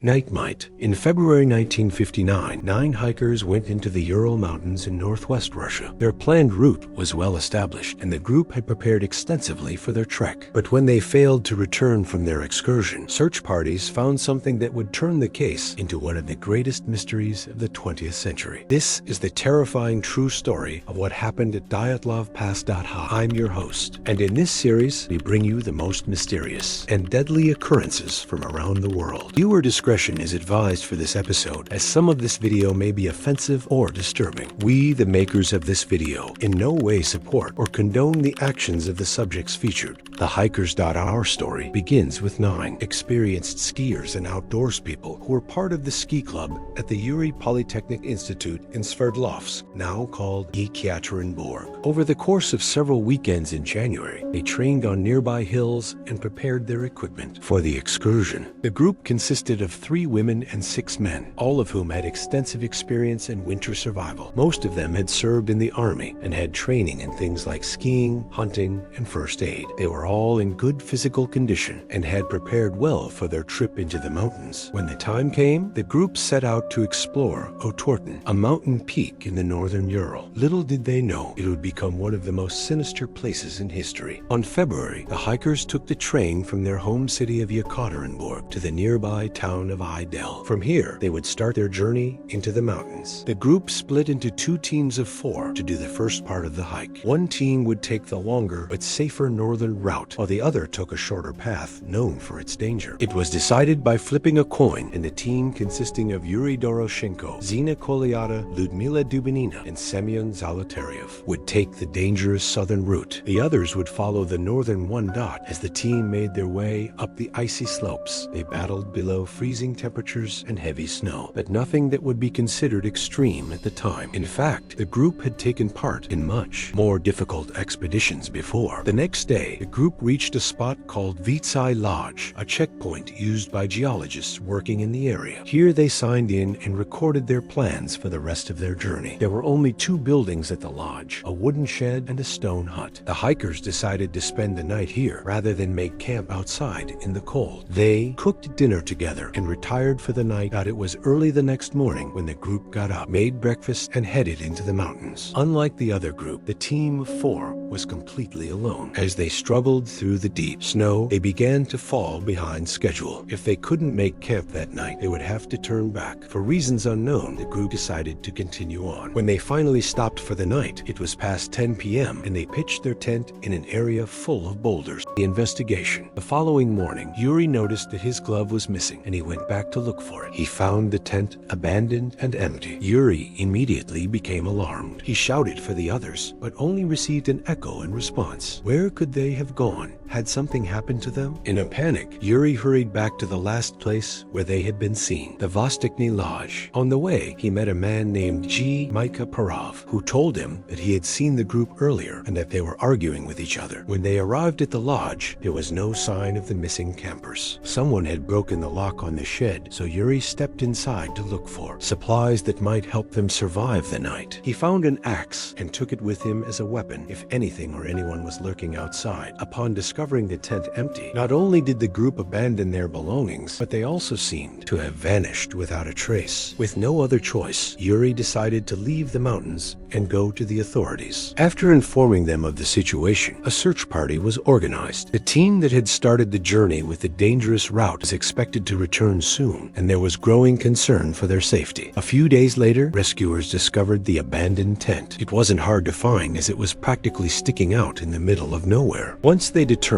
Night Might. In February 1959, 9 hikers went into the Ural Mountains in northwest Russia. Their planned route was well established, and the group had prepared extensively for their trek. But when they failed to return from their excursion, search parties found something that would turn the case into one of the greatest mysteries of the 20th century. This is the terrifying true story of what happened at Dyatlov Pass. I'm your host, and in this series, we bring you the most mysterious and deadly occurrences from around the world. Viewer discretion is advised for this episode, as some of this video may be offensive or disturbing. We, the makers of this video, in no way support or condone the actions of the subjects featured. The Hikers. Our story begins with 9 experienced skiers and outdoors people who were part of the ski club at the Ural Polytechnic Institute in Sverdlovsk, now called Yekaterinburg. Over the course of several weekends in January, they trained on nearby hills and prepared their equipment for the excursion. The group consisted of 3 women and 6 men, all of whom had extensive experience in winter survival. Most of them had served in the army and had training in things like skiing, hunting, and first aid. They were all in good physical condition and had prepared well for their trip into the mountains. When the time came, the group set out to explore Otorten, a mountain peak in the northern Ural. Little did they know it would become one of the most sinister places in history. On February, the hikers took the train from their home city of Yekaterinburg to the nearby town of Idel. From here, they would start their journey into the mountains. The group split into 2 teams of 4 to do the first part of the hike. One team would take the longer but safer northern route, while the other took a shorter path known for its danger. It was decided by flipping a coin, and the team consisting of Yuri Doroshenko, Zina Kolyada, Ludmila Dubinina, and Semyon Zolotaryov would take the dangerous southern route. The others would follow the northern one dot. As the team made their way up the icy slopes, they battled below freezing temperatures and heavy snow, but nothing that would be considered extreme at the time. In fact, the group had taken part in much more difficult expeditions before. The next day, the group reached a spot called Vitsai Lodge, a checkpoint used by geologists working in the area. Here they signed in and recorded their plans for the rest of their journey. There were only 2 buildings at the lodge, a wooden shed and a stone hut. The hikers decided to spend the night here rather than make camp outside in the cold. They cooked dinner together and retired for the night. It was early the next morning when the group got up, made breakfast, and headed into the mountains. Unlike the other group, the team of 4 was completely alone. As they struggled through the deep snow, they began to fall behind schedule. If they couldn't make camp that night, they would have to turn back. For reasons unknown, the group decided to continue on. When they finally stopped for the night, it was past 10 p.m. and they pitched their tent in an area full of boulders. The investigation. The following morning, Yuri noticed that his glove was missing, and he went back to look for it. He found the tent abandoned and empty. Yuri immediately became alarmed. He shouted for the others, but only received an echo in response. Where could they have gone? Had something happened to them? In a panic, Yuri hurried back to the last place where they had been seen, the Vostokny Lodge. On the way, he met a man named G. Mika Parov, who told him that he had seen the group earlier and that they were arguing with each other. When they arrived at the lodge, there was no sign of the missing campers. Someone had broken the lock on the shed, so Yuri stepped inside to look for supplies that might help them survive the night. He found an axe and took it with him as a weapon if anything or anyone was lurking outside. Upon discovering the tent empty, not only did the group abandon their belongings, but they also seemed to have vanished without a trace. With no other choice, Yuri decided to leave the mountains and go to the authorities. After informing them of the situation, a search party was organized. The team that had started the journey with the dangerous route was expected to return soon, and there was growing concern for their safety. A few days later, rescuers discovered the abandoned tent. It wasn't hard to find, as it was practically sticking out in the middle of nowhere. Once they determined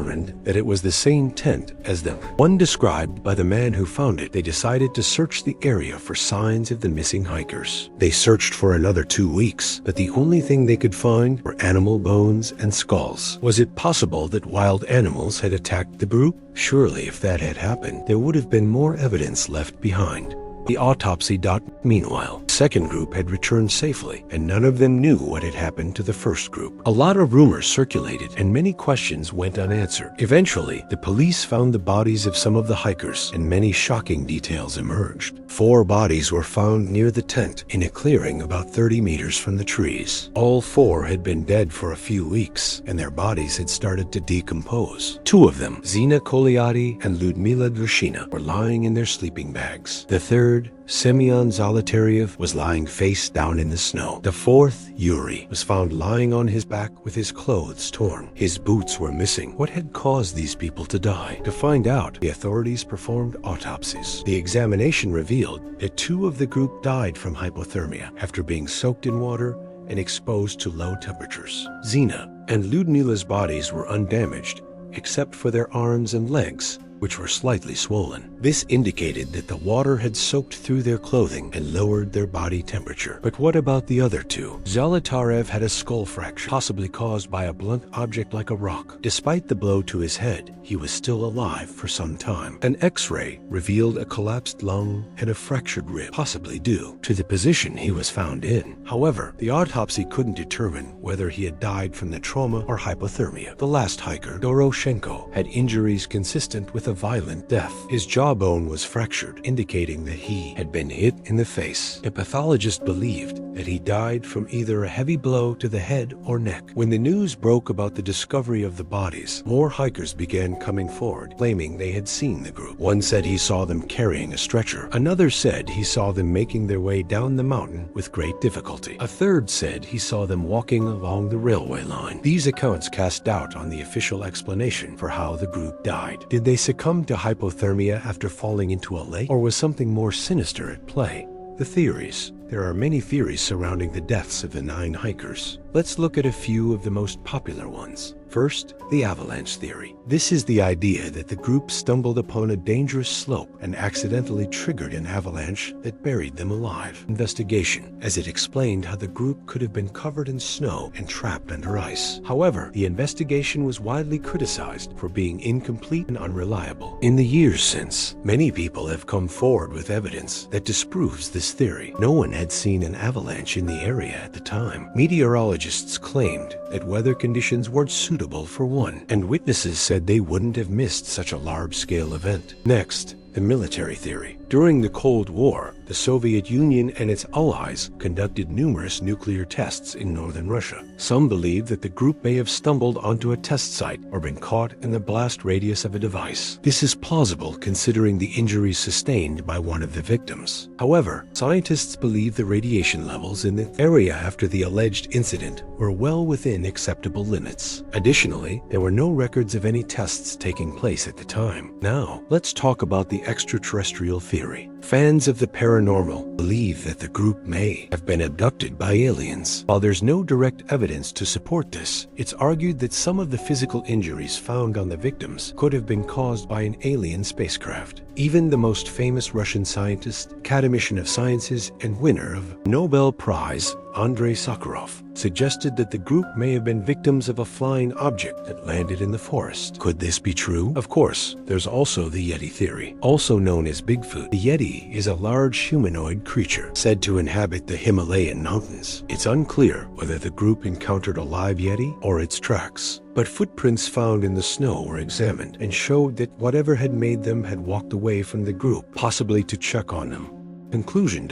that it was the same tent as the one described by the man who found it, they decided to search the area for signs of the missing hikers. They searched for another 2 weeks, but the only thing they could find were animal bones and skulls. Was it possible that wild animals had attacked the group? Surely, if that had happened, there would have been more evidence left behind. The autopsy. Meanwhile, the second group had returned safely, and none of them knew what had happened to the first group. A lot of rumors circulated, and many questions went unanswered. Eventually, the police found the bodies of some of the hikers, and many shocking details emerged. 4 bodies were found near the tent in a clearing about 30 meters from the trees. All 4 had been dead for a few weeks, and their bodies had started to decompose. 2 of them, Zina Koliati and Ludmila Drushina, were lying in their sleeping bags. The third, Semyon Zolotaryev, was lying face down in the snow. The fourth, Yuri, was found lying on his back with his clothes torn. His boots were missing. What had caused these people to die? To find out, the authorities performed autopsies. The examination revealed that 2 of the group died from hypothermia after being soaked in water and exposed to low temperatures. Zina and Ludmila's bodies were undamaged, except for their arms and legs, which were slightly swollen. This indicated that the water had soaked through their clothing and lowered their body temperature. But what about the other 2? Zolotarev had a skull fracture, possibly caused by a blunt object like a rock. Despite the blow to his head, he was still alive for some time. An X-ray revealed a collapsed lung and a fractured rib, possibly due to the position he was found in. However, the autopsy couldn't determine whether he had died from the trauma or hypothermia. The last hiker, Doroshenko, had injuries consistent with a violent death. His jawbone was fractured, indicating that he had been hit in the face. A pathologist believed that he died from either a heavy blow to the head or neck. When the news broke about the discovery of the bodies, more hikers began coming forward, claiming they had seen the group. One said he saw them carrying a stretcher. Another said he saw them making their way down the mountain with great difficulty. A third said he saw them walking along the railway line. These accounts cast doubt on the official explanation for how the group died. Did they succumb to hypothermia after falling into a lake, or was something more sinister at play? The theories. There are many theories surrounding the deaths of the 9 hikers. Let's look at a few of the most popular ones. First, the avalanche theory. This is the idea that the group stumbled upon a dangerous slope and accidentally triggered an avalanche that buried them alive. Investigation, as it explained how the group could have been covered in snow and trapped under ice. However, the investigation was widely criticized for being incomplete and unreliable. In the years since, many people have come forward with evidence that disproves this theory. No one had seen an avalanche in the area at the time. Meteorologists claimed that weather conditions weren't suitable for one, and witnesses said they wouldn't have missed such a large-scale event. Next, the military theory. During the Cold War, the Soviet Union and its allies conducted numerous nuclear tests in northern Russia. Some believe that the group may have stumbled onto a test site or been caught in the blast radius of a device. This is plausible considering the injuries sustained by one of the victims. However, scientists believe the radiation levels in the area after the alleged incident were well within acceptable limits. Additionally, there were no records of any tests taking place at the time. Now, let's talk about the extraterrestrial theory. Fans of the paranormal believe that the group may have been abducted by aliens. While there's no direct evidence to support this, it's argued that some of the physical injuries found on the victims could have been caused by an alien spacecraft. Even the most famous Russian scientist, academician of sciences, and winner of Nobel Prize, Andrei Sakharov, suggested that the group may have been victims of a flying object that landed in the forest. Could this be true? Of course, there's also the Yeti theory, also known as Bigfoot. The Yeti is a large humanoid creature said to inhabit the Himalayan mountains. It's unclear whether the group encountered a live Yeti or its tracks, but footprints found in the snow were examined and showed that whatever had made them had walked away from the group, possibly to check on them. Conclusion.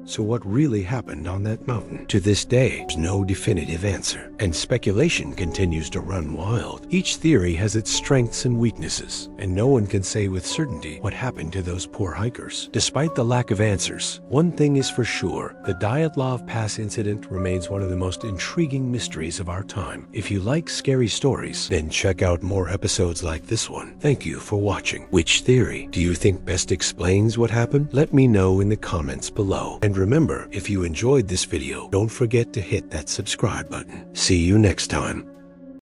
So what really happened on that mountain? To this day, there's no definitive answer, and speculation continues to run wild. Each theory has its strengths and weaknesses, and no one can say with certainty what happened to those poor hikers. Despite the lack of answers, one thing is for sure: the Dyatlov Pass Incident remains one of the most intriguing mysteries of our time. If you like scary stories, then check out more episodes like this one. Thank you for watching. Which theory do you think best explains what happened? Let me know in the comments below. And remember, if you enjoyed this video, don't forget to hit that subscribe button. See you next time.